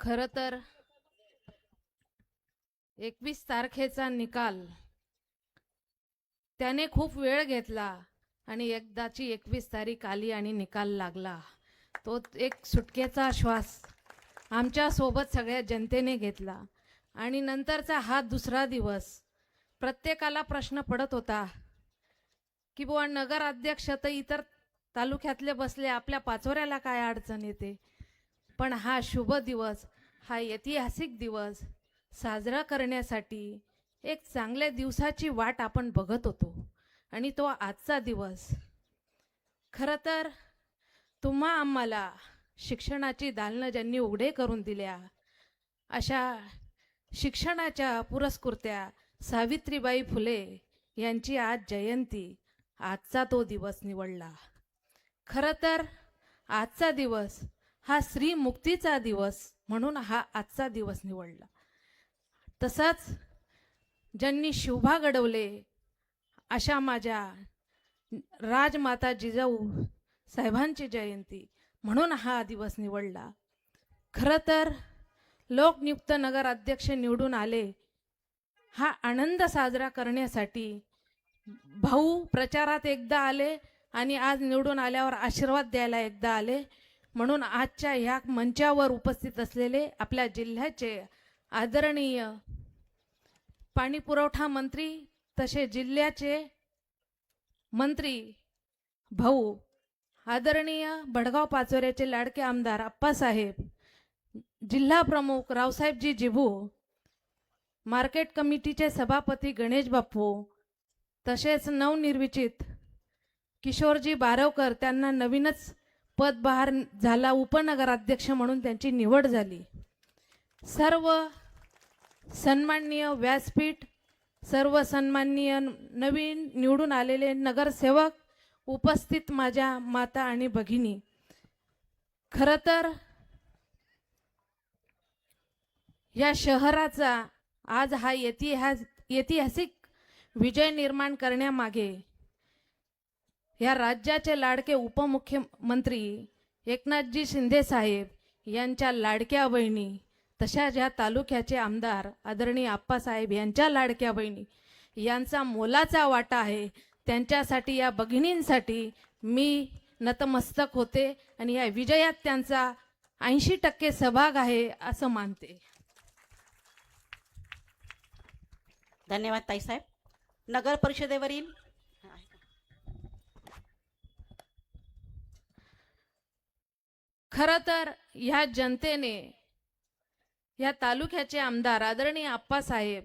खरं तर 21 तारखेचा निकाल त्याने खूप वेळ घेतला आणि एकदाची 21 तारीख आली आणि निकाल लागला. तो एक सुटकेचा श्वास आमच्या सोबत सगळ्या जनतेने घेतला. आणि नंतरचा हा दुसरा दिवस प्रत्येकाला प्रश्न पडत होता की बुवा नगर अध्यक्ष तर इतर तालुक्यातले बसले, आपल्या पाचोऱ्याला काय अडचण येते. पण हा शुभ दिवस, हा ऐतिहासिक दिवस साजरा करण्यासाठी एक चांगल्या दिवसाची वाट आपण बघत होतो. आणि तो आजचा दिवस. खरं तर तुम्हा आम्हाला शिक्षणाची दालनं ज्यांनी उघडे करून दिल्या, अशा शिक्षणाच्या पुरस्कृत्या सावित्रीबाई फुले यांची आज जयंती, आजचा तो दिवस निवडला. खरं तर आजचा दिवस हा स्त्री मुक्तीचा दिवस म्हणून हा आजचा दिवस निवडला. तसंच ज्यांनी शोभा घडवले अशा माझ्या राजमाता जिजाऊ साहेबांची जयंती म्हणून हा दिवस निवडला. खरं तर लोकनियुक्त नगर अध्यक्ष निवडून आले, हा आनंद साजरा करण्यासाठी भाऊ प्रचारात एकदा आले आणि आज निवडून आल्यावर आशीर्वाद द्यायला एकदा आले. म्हणून आजच्या ह्या मंचावर उपस्थित असलेले आपल्या जिल्ह्याचे आदरणीय पाणी पुरवठा मंत्री तसे जिल्ह्याचे मंत्री भाऊ आदरणीय बडगाव पाचोऱ्याचे लाडके आमदार आप्पासाहेब, जिल्हा प्रमुख रावसाहेबजी जिभू, मार्केट कमिटीचे सभापती गणेश बापू, तसेच नवनिर्वाचित किशोरजी बारवकर, त्यांना नवीनच पदभार झाला, उपनगराध्यक्ष म्हणून त्यांची निवड झाली. सर्व सन्माननीय व्यासपीठ, सर्व सन्माननीय नवीन निवडून आलेले नगरसेवक, उपस्थित माझ्या माता आणि भगिनी, खरं तर या शहराचा आज हा ऐतिहासिक विजय निर्माण करण्यामागे या राज्याचे लाडके उपमुख्यमंत्री एकनाथजी शिंदे साहेब यांच्या लाडक्या बहिणी, तशा ज्या तालुक्याचे आमदार आदरणीय आप्पासाहेब यांच्या लाडक्या बहिणी यांचा मोलाचा वाटा आहे. त्यांच्यासाठी, या भगिनींसाठी मी नतमस्तक होते आणि या विजयात त्यांचा 80% सहभाग आहे असं मानते. धन्यवाद ताईसाहेब. नगर परिषदेवरील खरं तर ह्या जनतेने या तालुक्याचे आमदार आदरणीय आप्पासाहेब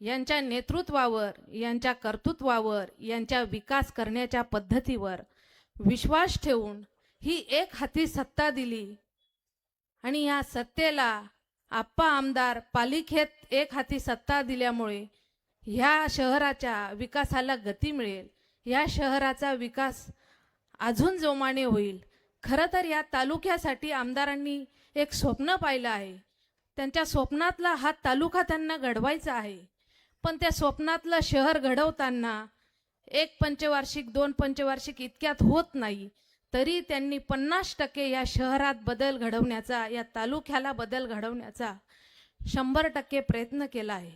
यांच्या नेतृत्वावर, यांच्या कर्तृत्वावर, यांच्या विकास करण्याच्या पद्धतीवर विश्वास ठेवून ही एक हाती सत्ता दिली. आणि या सत्तेला आप्पा आमदार पालिकेत एक हाती सत्ता दिल्यामुळे ह्या शहराच्या विकासाला गती मिळेल, या शहराचा विकास अजून जोमाने होईल. खरं तर या तालुक्यासाठी आमदारांनी एक स्वप्न पाहिलं आहे. त्यांच्या स्वप्नातला हा तालुका त्यांना घडवायचा आहे. पण त्या स्वप्नातलं शहर घडवताना एक पंचवार्षिक, 2 पंचवार्षिक इतक्यात होत नाही. तरी त्यांनी 50% या शहरात बदल घडवण्याचा, या तालुक्याला बदल घडवण्याचा 100% प्रयत्न केला आहे.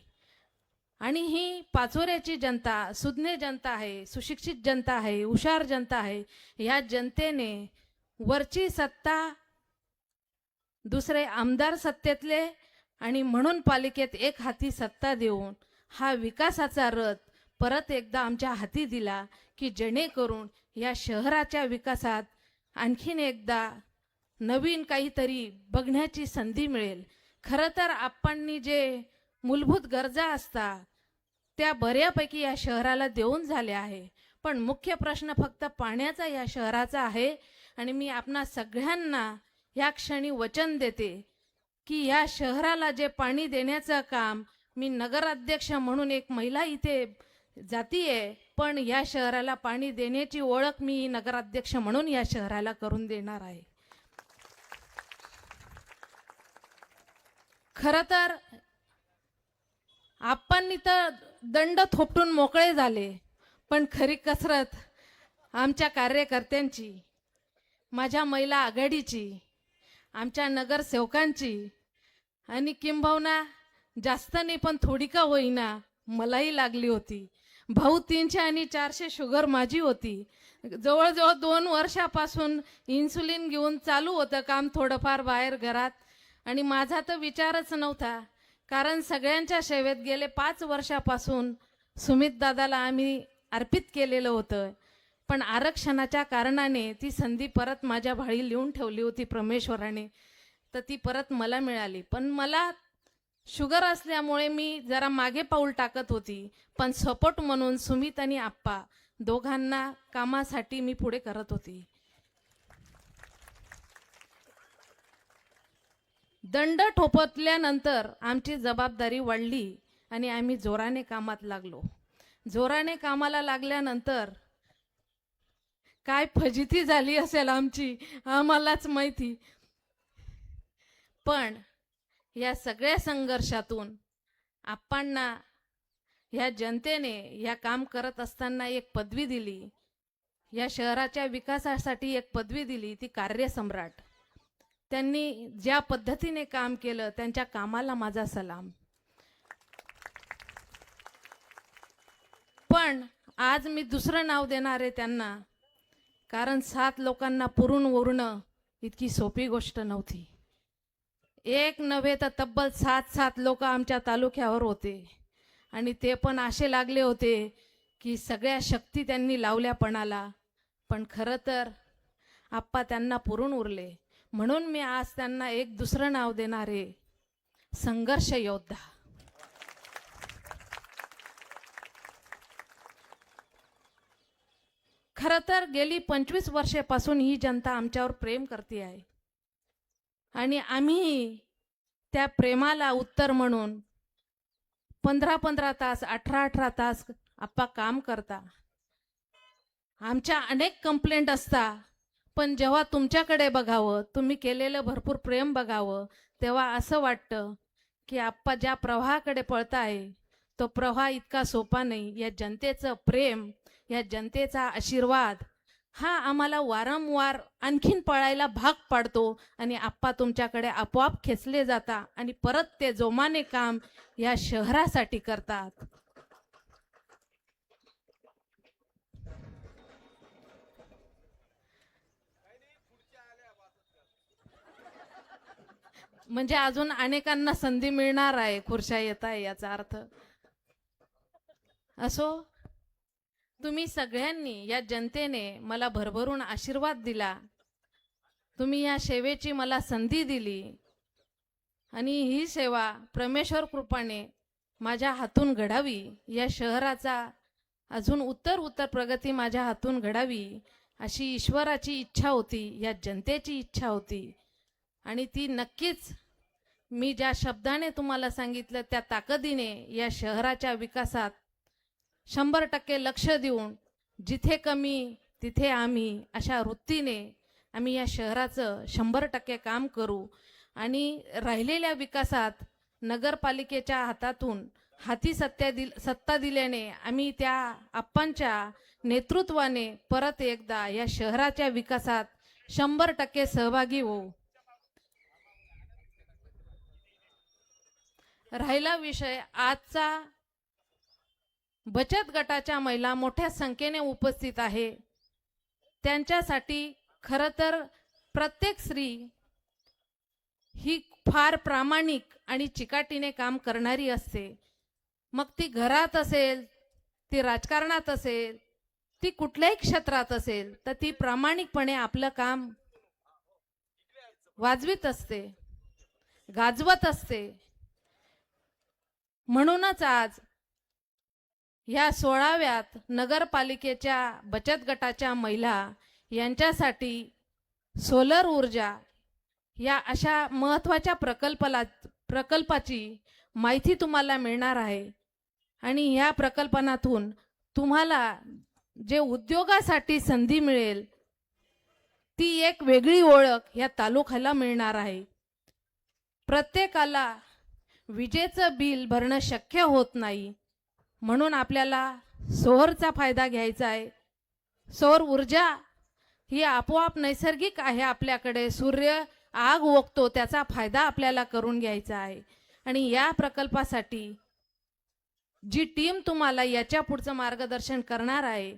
आणि ही पाचोऱ्याची जनता सुज्ञ जनता आहे, सुशिक्षित जनता आहे, हुशार जनता आहे. या जनतेने वरची सत्ता, दुसरे आमदार सत्तेतले, आणि म्हणून पालिकेत एक हाती सत्ता देऊन हा विकासाचा रथ परत एकदा आमच्या हाती दिला की जेणेकरून या शहराच्या विकासात आणखीन एकदा नवीन काहीतरी बघण्याची संधी मिळेल. खरं तर आपणनी जे मूलभूत गरजा असतात त्या बऱ्यापैकी या शहराला देऊन झाल्या आहे. पण मुख्य प्रश्न फक्त पाण्याचा या शहराचा आहे. आणि मी आपणा सगळ्यांना या क्षणी वचन देते की या शहराला जे पाणी देण्याचं काम, मी नगराध्यक्ष म्हणून एक महिला इथे जातीये, पण या शहराला पाणी देण्याची ओळख मी नगराध्यक्ष म्हणून या शहराला करून देणार आहे. खरं तर आपण तर दंड थोपटून मोकळे झाले, पण खरी कसरत आमच्या कार्यकर्त्यांची, माझ्या महिला आघाडीची, आमच्या नगरसेवकांची आणि किंबहुना जास्त नाही पण थोडी का होईना मलाही लागली होती. भाऊ 300 आणि 400 शुगर माझी होती. जवळजवळ 2 वर्षापासून इन्सुलिन घेऊन चालू होतं काम थोडंफार बाहेर घरात. आणि माझा तर विचारच नव्हता, कारण सगळ्यांच्या सेवेत गेले 5 वर्षापासून सुमित दादाला आम्ही अर्पित केलेलं होतं. पण आरक्षणाच्या कारणाने ती संधी परत माझ्या भाळी लिहून ठेवली होती परमेश्वराने, तर ती परत मला मिळाली. पण मला शुगर असल्यामुळे मी जरा मागे पाऊल टाकत होती, पण सपोर्ट म्हणून सुमित आणि आप्पा दोघांना कामासाठी मी पुढे करत होती. दंड ठोपवल्यानंतर आमची जबाबदारी वाढली आणि आम्ही जोराने कामात लागलो. जोराने कामाला लागल्यानंतर काय फजिती झाली असेल आमची आम्हालाच माहिती. पण या सगळ्या संघर्षातून आप्पांना ह्या जनतेने या काम करत असताना एक पदवी दिली, या शहराच्या विकासासाठी एक पदवी दिली, ती कार्यसम्राट. त्यांनी ज्या पद्धतीने काम केलं त्यांच्या कामाला माझा सलाम. पण आज मी दुसरं नाव देणार आहे त्यांना, कारण 7 लोकांना पुरून उरणं इतकी सोपी गोष्ट नव्हती. एक नव्हे तर तब्बल 7 लोक आमच्या तालुक्यावर होते आणि ते पण असे लागले होते की सगळ्या शक्ती त्यांनी लावल्या पणाला. पण खरं तर आप्पा त्यांना पुरून उरले. म्हणून मी आज त्यांना एक दुसरं नाव देणार आहे, संघर्ष योद्धा. खरं तर गेली 25 वर्षापासून ही जनता आमच्यावर प्रेम करते आहे आणि आम्ही त्या प्रेमाला उत्तर म्हणून 15-15 तास 18-18 तास आप्पा काम करता. आमच्या अनेक कंप्लेंट असता, पण जेव्हा तुमच्याकडे बघावं, तुम्ही केलेलं भरपूर प्रेम बघावं, तेव्हा असं वाटतं की आप्पा ज्या प्रवाहाकडे पळताय तो प्रवाह इतका सोपा नाही. या जनतेचं प्रेम, या जनतेचा आशीर्वाद हा आम्हाला वारंवार आणखीन पळायला भाग पाडतो आणि आप्पा तुमच्याकडे आपोआप खेचले जाता आणि परत ते जोमाने काम या शहरासाठी करतात. म्हणजे अजून अनेकांना संधी मिळणार आहे, खुर्च्या येत आहे याचा अर्थ. असो, तुम्ही सगळ्यांनी, या जनतेने मला भरभरून आशीर्वाद दिला. तुम्ही या सेवेची मला संधी दिली आणि ही सेवा परमेश्वर कृपाने माझ्या हातून घडावी. या शहराचा अजून उत्तर प्रगती माझ्या हातून घडावी अशी ईश्वराची इच्छा होती, या जनतेची इच्छा होती. आणि ती नक्कीच मी ज्या शब्दाने तुम्हाला सांगितलं त्या ताकदीने या शहराच्या विकासात 100% लक्ष देऊन, जिथे कमी तिथे आम्ही, अशा वृत्तीने आम्ही या शहराचं 100% काम करू. आणि राहिलेल्या विकासात नगरपालिकेच्या हातातून हाती सत्ता दिल्याने आम्ही त्या आप्पांच्या नेतृत्वाने परत एकदा या शहराच्या विकासात 100% सहभागी होऊ. राहिला विषय आजचा, बचत गटाच्या महिला मोठ्या संख्येने उपस्थित आहे. त्यांच्यासाठी खरं तर प्रत्येक स्त्री ही फार प्रामाणिक आणि चिकाटीने काम करणारी असते. मग ती घरात असेल, ती राजकारणात असेल, ती कुठल्याही क्षेत्रात असेल, तर ती प्रामाणिकपणे आपलं काम वाजवीत असते, गाजवत असते. म्हणूनच आज या 16व्यात नगरपालिकेच्या बचत गटाच्या महिला यांच्यासाठी सोलर ऊर्जा या अशा महत्त्वाच्या प्रकल्पाची माहिती तुम्हाला मिळणार आहे. आणि या प्रकल्पातून तुम्हाला जे उद्योगासाठी संधी मिळेल ती एक वेगळी ओळख या तालुक्याला मिळणार आहे. प्रत्येकाला विजेचं बिल भरणं शक्य होत नाही, म्हणून आपल्याला सौरचा फायदा घ्यायचा आहे. सौर ऊर्जा ही आपोआप नैसर्गिक आहे आपल्याकडे. सूर्य आग ओकतो त्याचा फायदा आपल्याला करून घ्यायचा आहे. आणि या प्रकल्पासाठी जी टीम तुम्हाला याच्या पुढचं मार्गदर्शन करणार आहे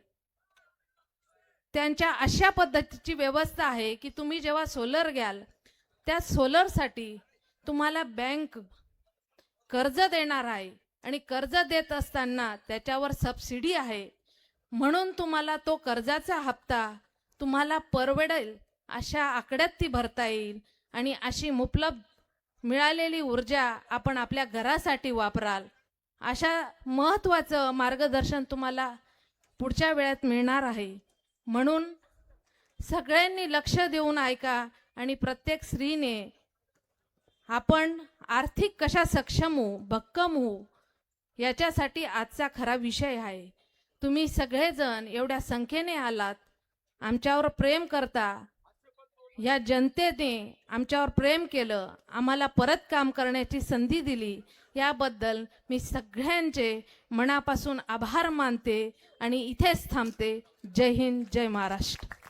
त्यांच्या अशा पद्धतीची व्यवस्था आहे की तुम्ही जेव्हा सोलर घ्याल त्या सोलरसाठी तुम्हाला बँक कर्ज देणार आहे आणि कर्ज देत असताना त्याच्यावर सबसिडी आहे. म्हणून तुम्हाला तो कर्जाचा हप्ता तुम्हाला परवडेल अशा आकड्यात ती भरता येईल आणि अशी मुबलक मिळालेली ऊर्जा आपण आपल्या घरासाठी वापराल. अशा महत्त्वाचं मार्गदर्शन तुम्हाला पुढच्या वेळात मिळणार आहे. म्हणून सगळ्यांनी लक्ष देऊन ऐका आणि प्रत्येक स्त्रीने आपण आर्थिक कशा सक्षम होऊ, भक्कम होऊ याच्यासाठी आजचा खरा विषय आहे. तुम्ही सगळेजण एवढ्या संख्येने आलात, आमच्यावर प्रेम करता, या जनतेने आमच्यावर प्रेम केलं, आम्हाला परत काम करण्याची संधी दिली, याबद्दल मी सगळ्यांचे मनापासून आभार मानते आणि इथेच थांबते. जय हिंद, जय महाराष्ट्र.